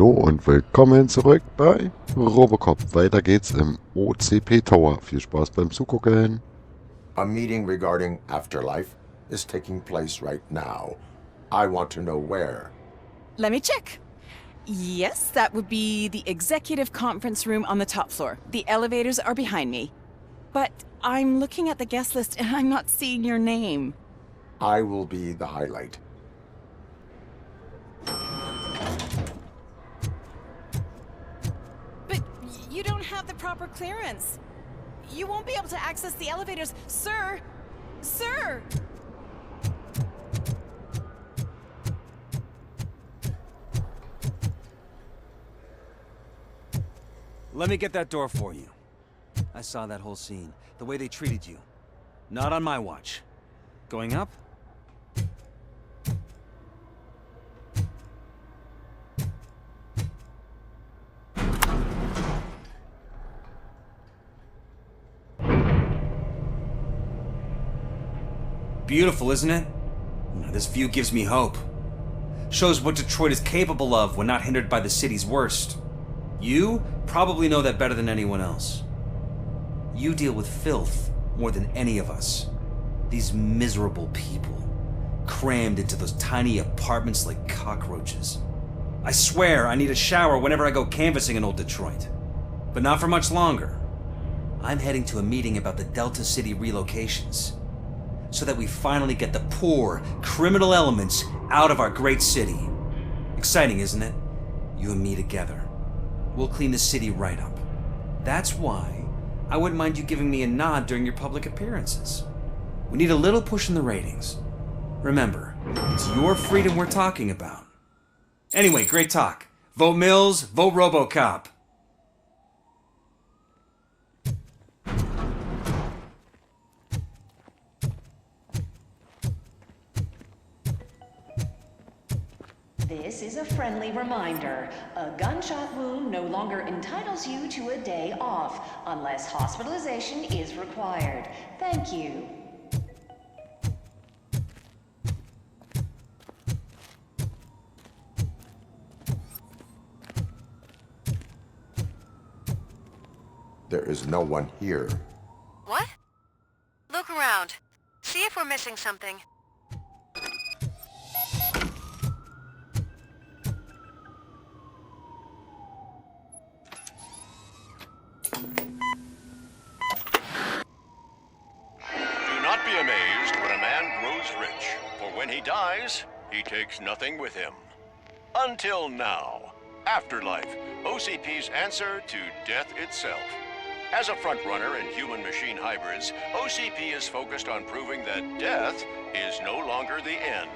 Hallo und willkommen zurück bei RoboCop. Weiter geht's im OCP Tower. Viel Spaß beim Zugucken. A meeting regarding afterlife is taking place right now. I want to know where. Let me check. Yes, that would be the executive conference room on the top floor. The elevators are behind me. But I'm looking at the guest list and I'm not seeing your name. I will be the highlight. But you don't have the proper clearance. You won't be able to access the elevators. Sir! Sir! Let me get that door for you. I saw that whole scene. The way they treated you. Not on my watch. Going up? Beautiful, isn't it? This view gives me hope. Shows what Detroit is capable of when not hindered by the city's worst. You probably know that better than anyone else. You deal with filth more than any of us. These miserable people, crammed into those tiny apartments like cockroaches. I swear I need a shower whenever I go canvassing in old Detroit. But not for much longer. I'm heading to a meeting about the Delta City relocations, so that we finally get the poor, criminal elements out of our great city. Exciting, isn't it? You and me together. We'll clean the city right up. That's why I wouldn't mind you giving me a nod during your public appearances. We need a little push in the ratings. Remember, it's your freedom we're talking about. Anyway, great talk. Vote Mills, vote RoboCop. This is a friendly reminder. A gunshot wound no longer entitles you to a day off, unless hospitalization is required. Thank you. There is no one here. What? Look around. See if we're missing something. Do not be amazed when a man grows rich, for when he dies, he takes nothing with him. Until now. Afterlife, OCP's answer to death itself. As a frontrunner in human-machine hybrids, OCP is focused on proving that death is no longer the end.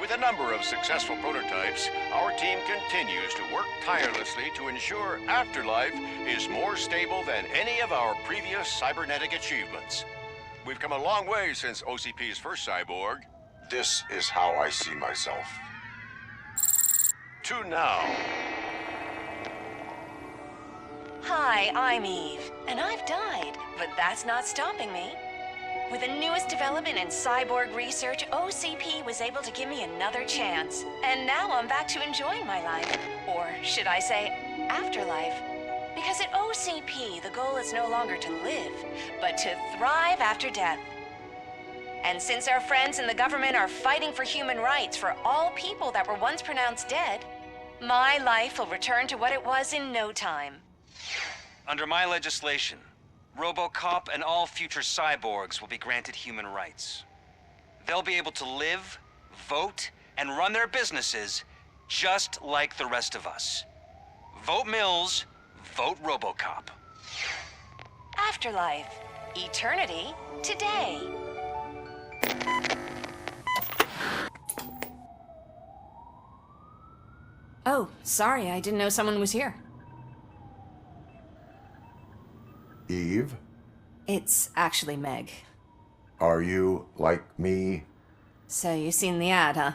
With a number of successful prototypes, our team continues to work tirelessly to ensure Afterlife is more stable than any of our previous cybernetic achievements. We've come a long way since OCP's first cyborg. This is how I see myself. To now. Hi, I'm Eve, and I've died, but that's not stopping me. With the newest development in cyborg research, OCP was able to give me another chance. And now I'm back to enjoying my life. Or should I say, afterlife. Because at OCP, the goal is no longer to live, but to thrive after death. And since our friends in the government are fighting for human rights for all people that were once pronounced dead, my life will return to what it was in no time. Under my legislation, RoboCop and all future cyborgs will be granted human rights. They'll be able to live, vote, and run their businesses just like the rest of us. Vote Mills, vote RoboCop. Afterlife. Eternity. Today. Oh, sorry, I didn't know someone was here. Eve, It's actually Meg. are you like me? So you've seen the ad, huh?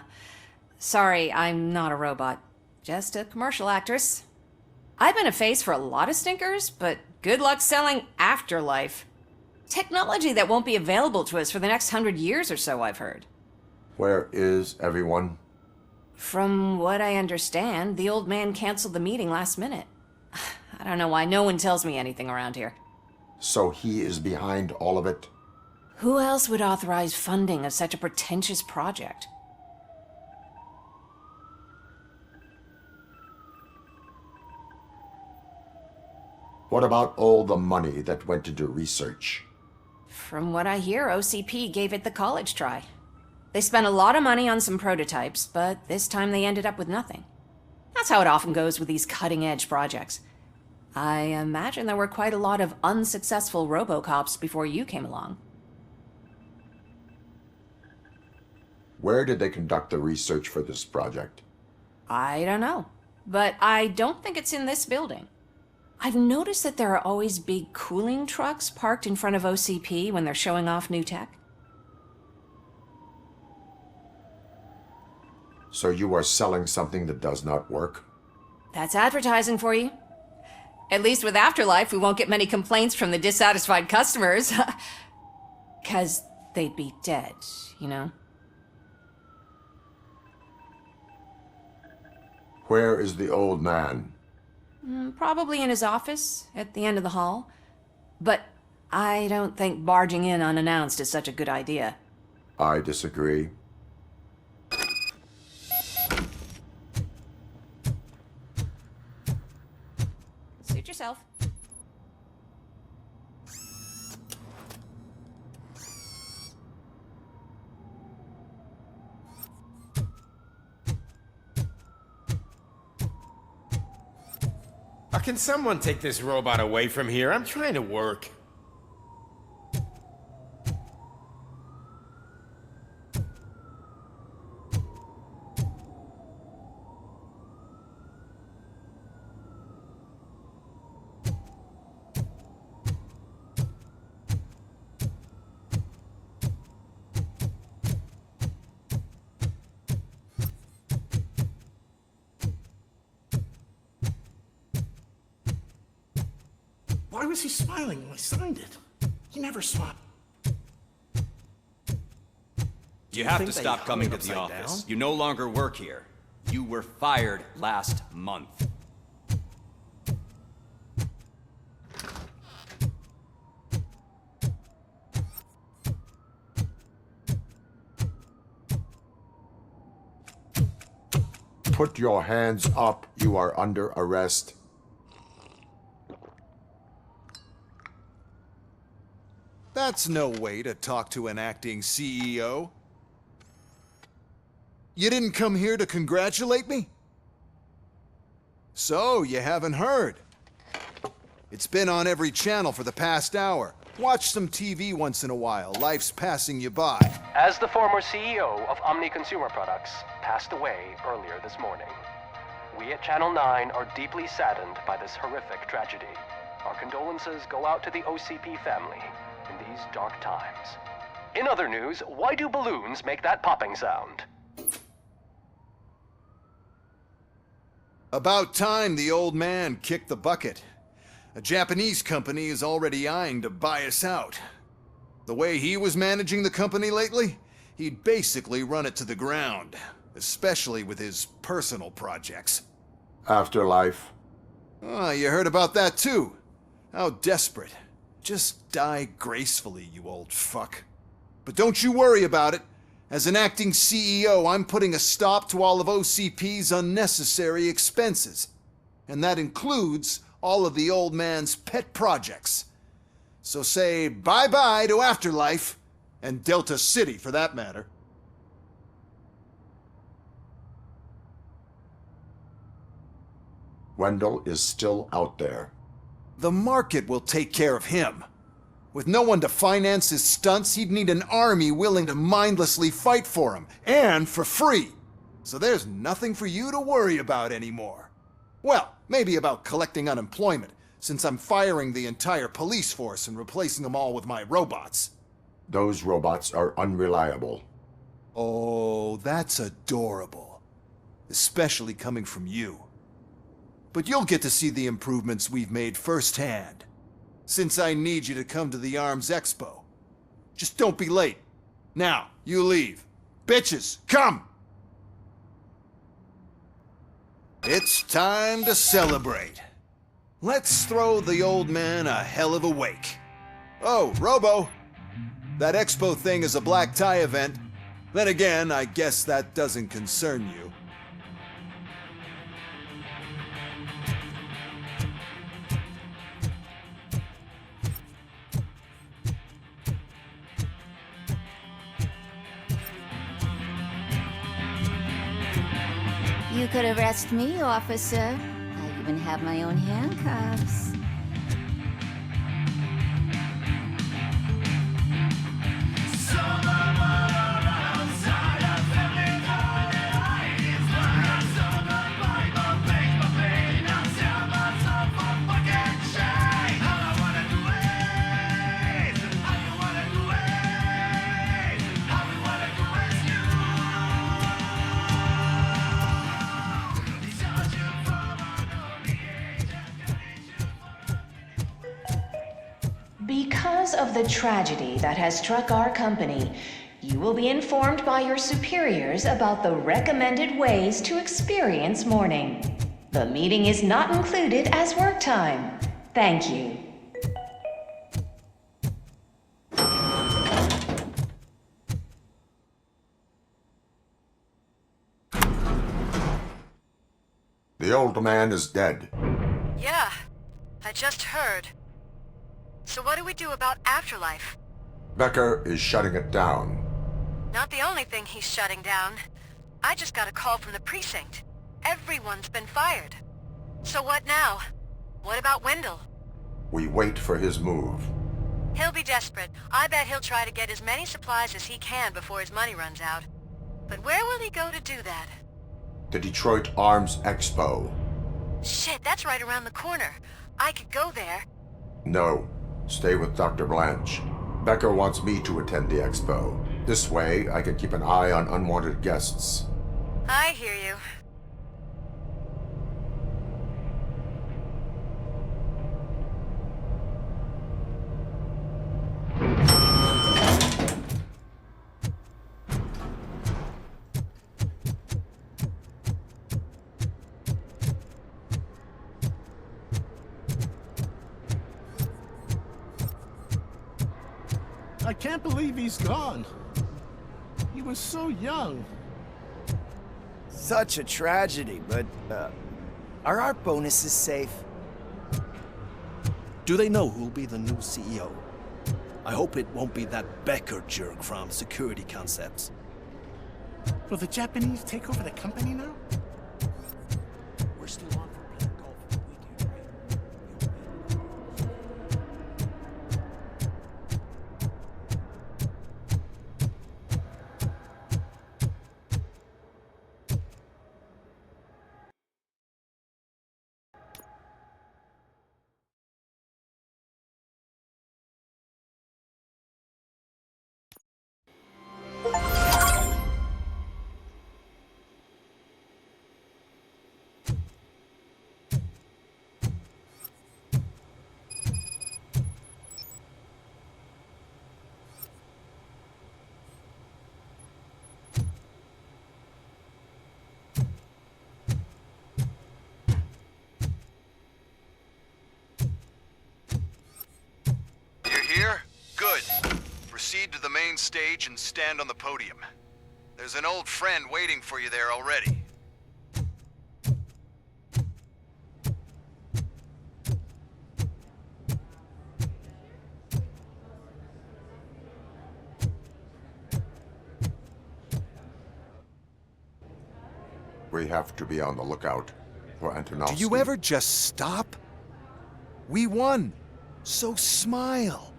Sorry, I'm not a robot. Just a commercial actress. I've been a face for a lot of stinkers, but good luck selling Afterlife. Technology that won't be available to us for the next 100 years or so, I've heard. Where is everyone? From what I understand, the old man canceled the meeting last minute. I don't know why no one tells me anything around here. So he is behind all of it? Who else would authorize funding of such a pretentious project? What about all the money that went into research? From what I hear, OCP gave it the college try. They spent a lot of money on some prototypes, but this time they ended up with nothing. That's how it often goes with these cutting-edge projects. I imagine there were quite a lot of unsuccessful RoboCops before you came along. Where did they conduct the research for this project? I don't know, but I don't think it's in this building. I've noticed that there are always big cooling trucks parked in front of OCP when they're showing off new tech. So you are selling something that does not work? That's advertising for you. At least with Afterlife, we won't get many complaints from the dissatisfied customers. 'Cause they'd be dead, you know? Where is the old man? Probably in his office, at the end of the hall. But I don't think barging in unannounced is such a good idea. I disagree. Suit yourself. Can someone take this robot away from here? I'm trying to work. Why was he smiling when I signed it? He never smiled. You have to stop coming to the office. You no longer work here. You were fired last month. Put your hands up. You are under arrest. That's no way to talk to an acting CEO. You didn't come here to congratulate me? So, you haven't heard. It's been on every channel for the past hour. Watch some TV once in a while. Life's passing you by. As the former CEO of Omni Consumer Products passed away earlier this morning, we at Channel 9 are deeply saddened by this horrific tragedy. Our condolences go out to the OCP family in these dark times. In other news, why do balloons make that popping sound? About time the old man kicked the bucket. A Japanese company is already eyeing to buy us out. The way he was managing the company lately, he'd basically run it to the ground, especially with his personal projects. Afterlife. Oh, you heard about that too. How desperate. Just die gracefully, you old fuck. But don't you worry about it. As an acting CEO, I'm putting a stop to all of OCP's unnecessary expenses. And that includes all of the old man's pet projects. So say bye-bye to Afterlife, and Delta City for that matter. Wendell is still out there. The market will take care of him. With no one to finance his stunts, he'd need an army willing to mindlessly fight for him, and for free. So there's nothing for you to worry about anymore. Well, maybe about collecting unemployment, since I'm firing the entire police force and replacing them all with my robots. Those robots are unreliable. Oh, that's adorable. Especially coming from you. But you'll get to see the improvements we've made firsthand. Since I need you to come to the Arms Expo. Just don't be late. Now, you leave. Bitches, come! It's time to celebrate. Let's throw the old man a hell of a wake. Oh, Robo! That expo thing is a black tie event. Then again, I guess that doesn't concern you. You could arrest me, officer. I even have my own handcuffs. Because of the tragedy that has struck our company, you will be informed by your superiors about the recommended ways to experience mourning. The meeting is not included as work time. Thank you. The old man is dead. Yeah, I just heard. So what do we do about afterlife? Becker is shutting it down. Not the only thing he's shutting down. I just got a call from the precinct. Everyone's been fired. So what now? What about Wendell? We wait for his move. He'll be desperate. I bet he'll try to get as many supplies as he can before his money runs out. But where will he go to do that? The Detroit Arms Expo. Shit, that's right around the corner. I could go there. No. Stay with Dr. Blanche. Becker wants me to attend the expo. This way, I can keep an eye on unwanted guests. I hear you. I can't believe he's gone. He was so young. Such a tragedy, but, are our bonuses safe? Do they know who'll be the new CEO? I hope it won't be that Becker jerk from Security Concepts. Will the Japanese take over the company now? We're still on for playing golf for the weekend, right? Here? Good. Proceed to the main stage and stand on the podium. There's an old friend waiting for you there already. We have to be on the lookout for Antonovsky. Do you ever just stop? We won, so smile.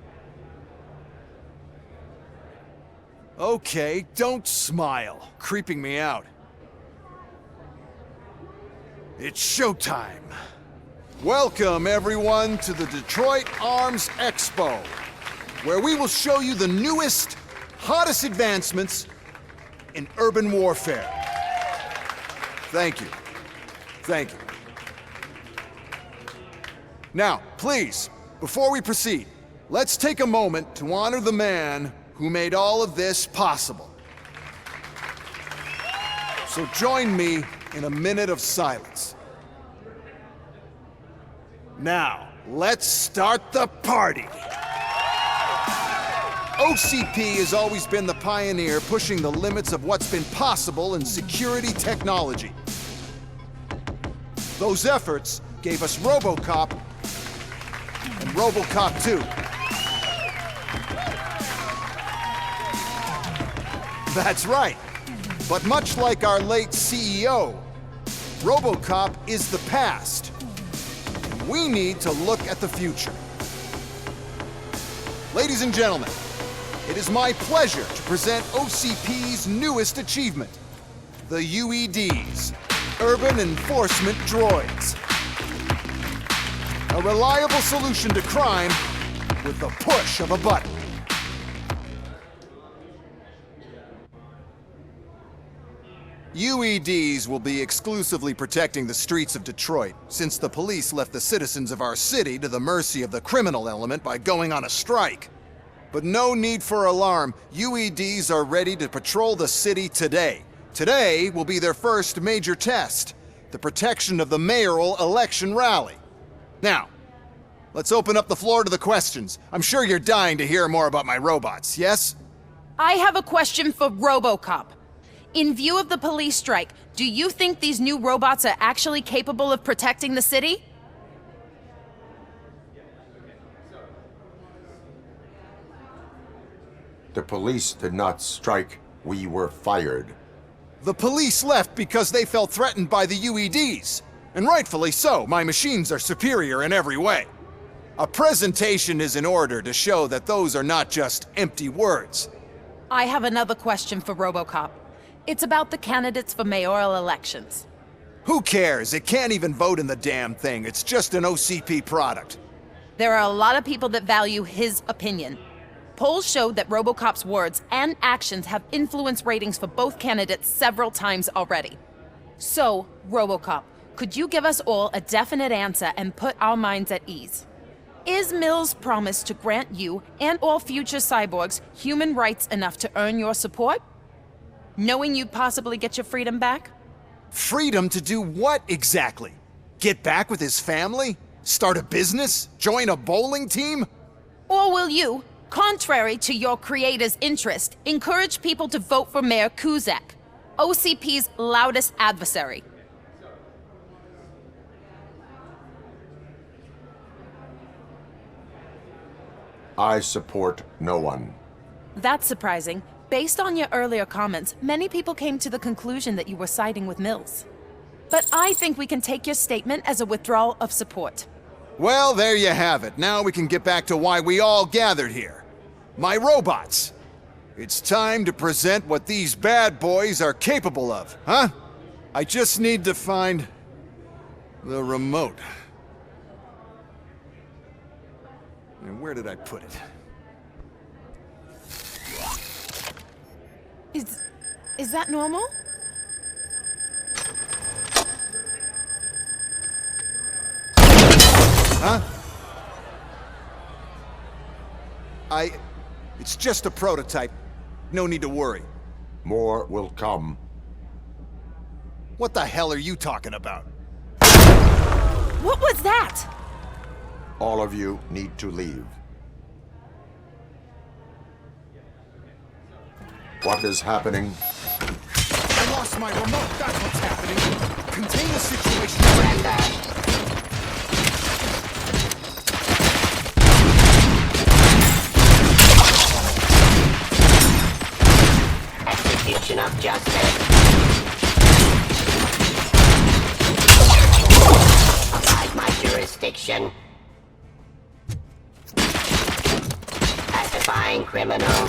Okay, don't smile. Creeping me out. It's showtime. Welcome, everyone, to the Detroit Arms Expo, where we will show you the newest, hottest advancements in urban warfare. Thank you. Thank you. Now, please, before we proceed, let's take a moment to honor the man who made all of this possible. So join me in a minute of silence. Now, let's start the party! OCP has always been the pioneer pushing the limits of what's been possible in security technology. Those efforts gave us RoboCop and RoboCop 2. That's right. But much like our late CEO, RoboCop is the past. We need to look at the future. Ladies and gentlemen, it is my pleasure to present OCP's newest achievement, the UEDs, Urban Enforcement Droids. A reliable solution to crime with the push of a button. UEDs will be exclusively protecting the streets of Detroit, since the police left the citizens of our city to the mercy of the criminal element by going on a strike. But no need for alarm. UEDs are ready to patrol the city today. Today will be their first major test, the protection of the mayoral election rally. Now, let's open up the floor to the questions. I'm sure you're dying to hear more about my robots, yes? I have a question for RoboCop. In view of the police strike, do you think these new robots are actually capable of protecting the city? The police did not strike. We were fired. The police left because they felt threatened by the UEDs. And rightfully so. My machines are superior in every way. A presentation is in order to show that those are not just empty words. I have another question for RoboCop. It's about the candidates for mayoral elections. Who cares? It can't even vote in the damn thing. It's just an OCP product. There are a lot of people that value his opinion. Polls showed that RoboCop's words and actions have influenced ratings for both candidates several times already. So, RoboCop, could you give us all a definite answer and put our minds at ease? Is Mills' promise to grant you and all future cyborgs human rights enough to earn your support? Knowing you'd possibly get your freedom back? Freedom to do what exactly? Get back with his family? Start a business? Join a bowling team? Or will you, contrary to your creator's interest, encourage people to vote for Mayor Kuzak, OCP's loudest adversary? I support no one. That's surprising. Based on your earlier comments, many people came to the conclusion that you were siding with Mills. But I think we can take your statement as a withdrawal of support. Well, there you have it. Now we can get back to why we all gathered here. My robots. It's time to present what these bad boys are capable of, huh? I just need to find the remote. And where did I put it? Is that normal? Huh? It's just a prototype. No need to worry. More will come. What the hell are you talking about? What was that? All of you need to leave. What is happening? I lost my remote, that's what's happening. Contain the situation. Execution of justice. Abide my jurisdiction. Pacifying criminal.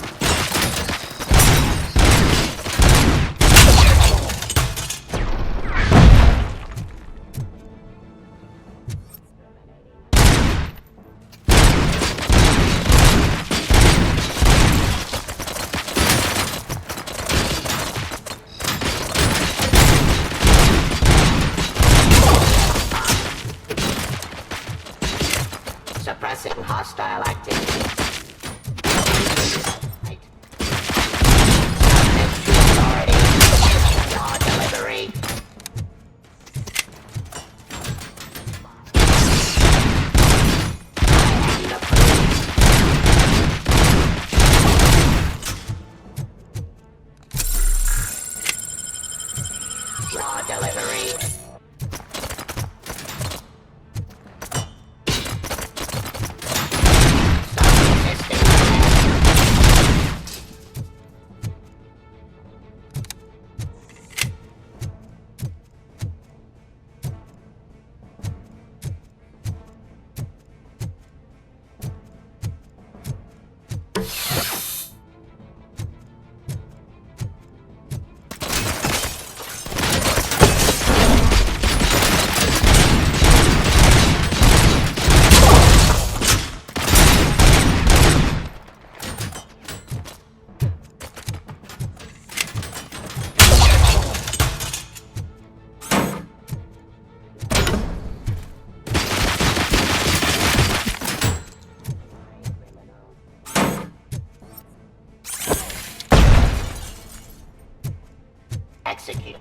Suppressing hostile activity. Subject to authority. Law delivery. Execute.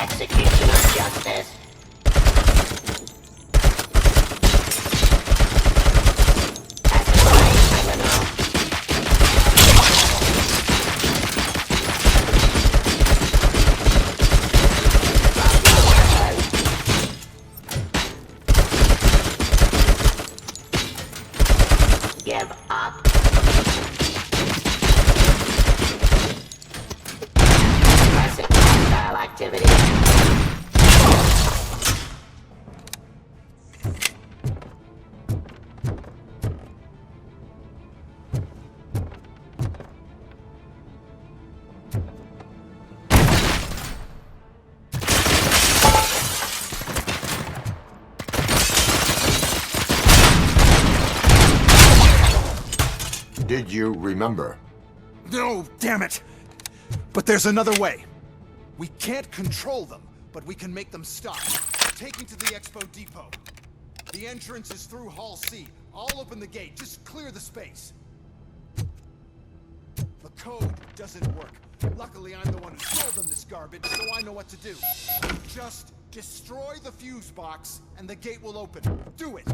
Execution of justice. Pass the way, criminal. Give up. Present hostile activity. Did you remember? No, damn it! But there's another way. We can't control them, but we can make them stop. Taking to the Expo Depot. The entrance is through Hall C. I'll open the gate. Just clear the space. The code doesn't work. Luckily, I'm the one who sold them this garbage, so I know what to do. Just destroy the fuse box, and the gate will open. Do it!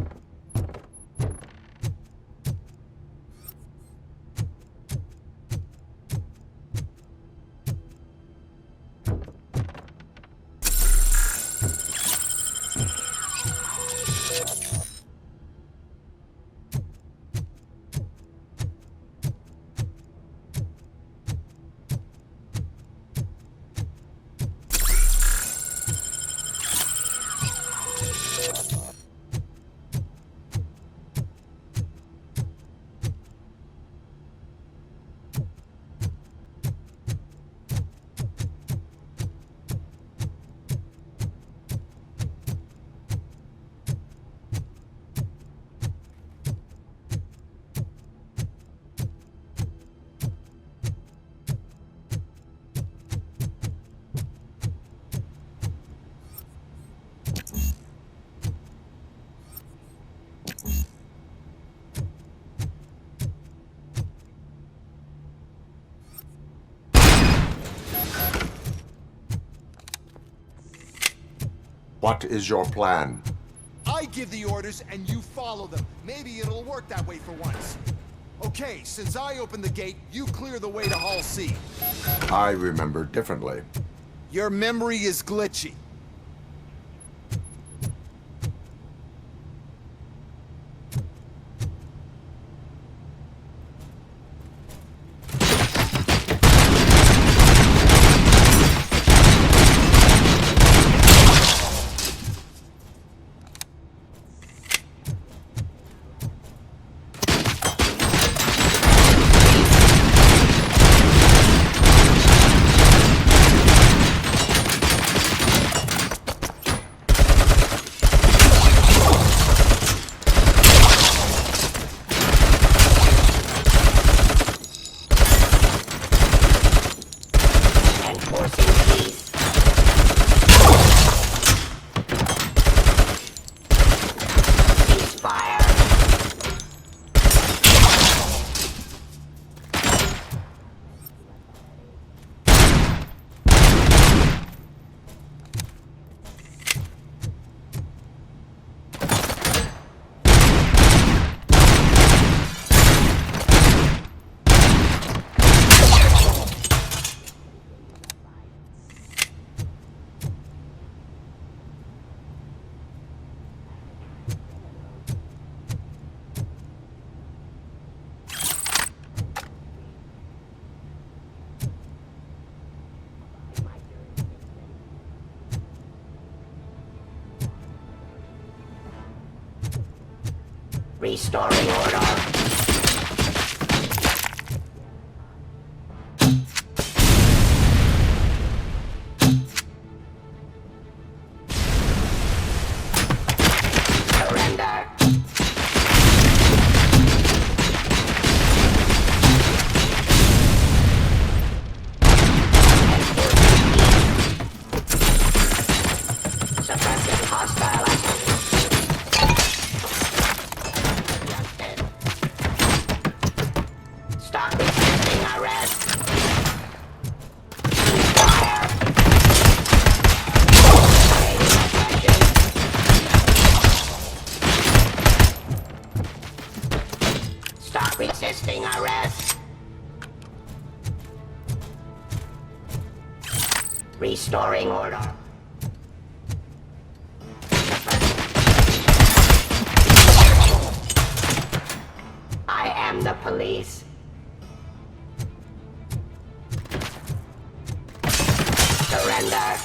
What is your plan? I give the orders and you follow them. Maybe it'll work that way for once. Okay, since I opened the gate, you clear the way to Hall C. I remember differently. Your memory is glitchy. Restoring order. Surrender. Suppressing hostile activity. Stop resisting arrest. Fire. Stop resisting arrest. Restoring order. I am the police. Surrender.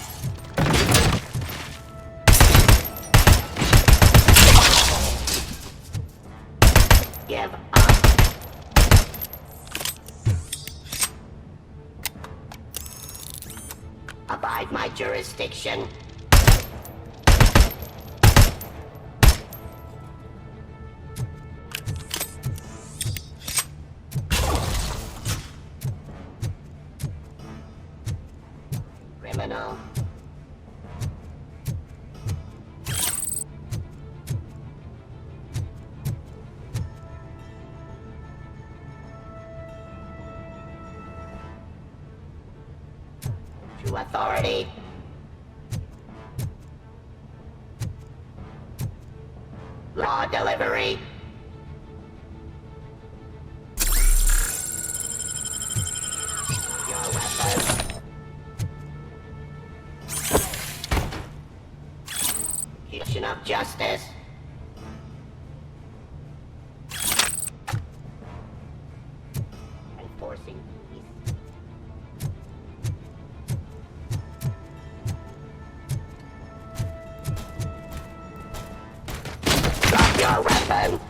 Give up. Abide my jurisdiction. Criminal. To authority. Law delivery. Your weapon. Execution of justice. Enforcing peace. Drop your weapon.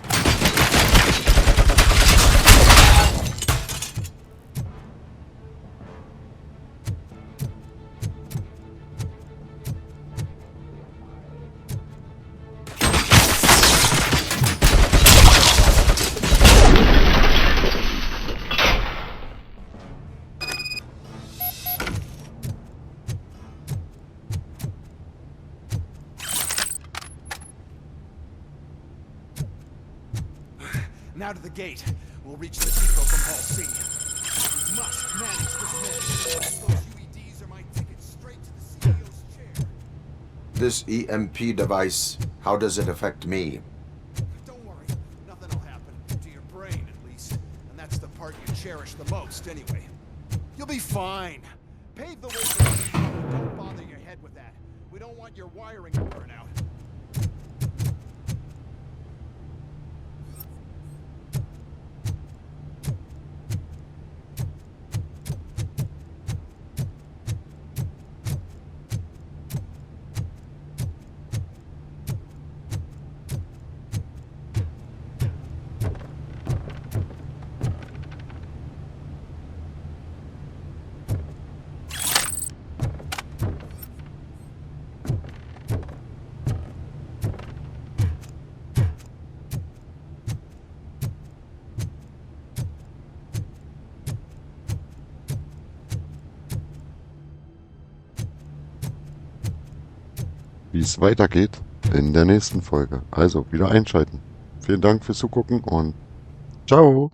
Now to the gate. We'll reach the depot from Hall C. We must manage this man. Those UEDs are my ticket straight to the CEO's chair. This EMP device, how does it affect me? Don't worry. Nothing will happen. To your brain, at least. And that's the part you cherish the most, anyway. You'll be fine. Pave the way for the depot. Don't bother your head with that. We don't want your wiring to burn out. Wie es weitergeht in der nächsten Folge. Also wieder einschalten. Vielen Dank fürs Zugucken und ciao!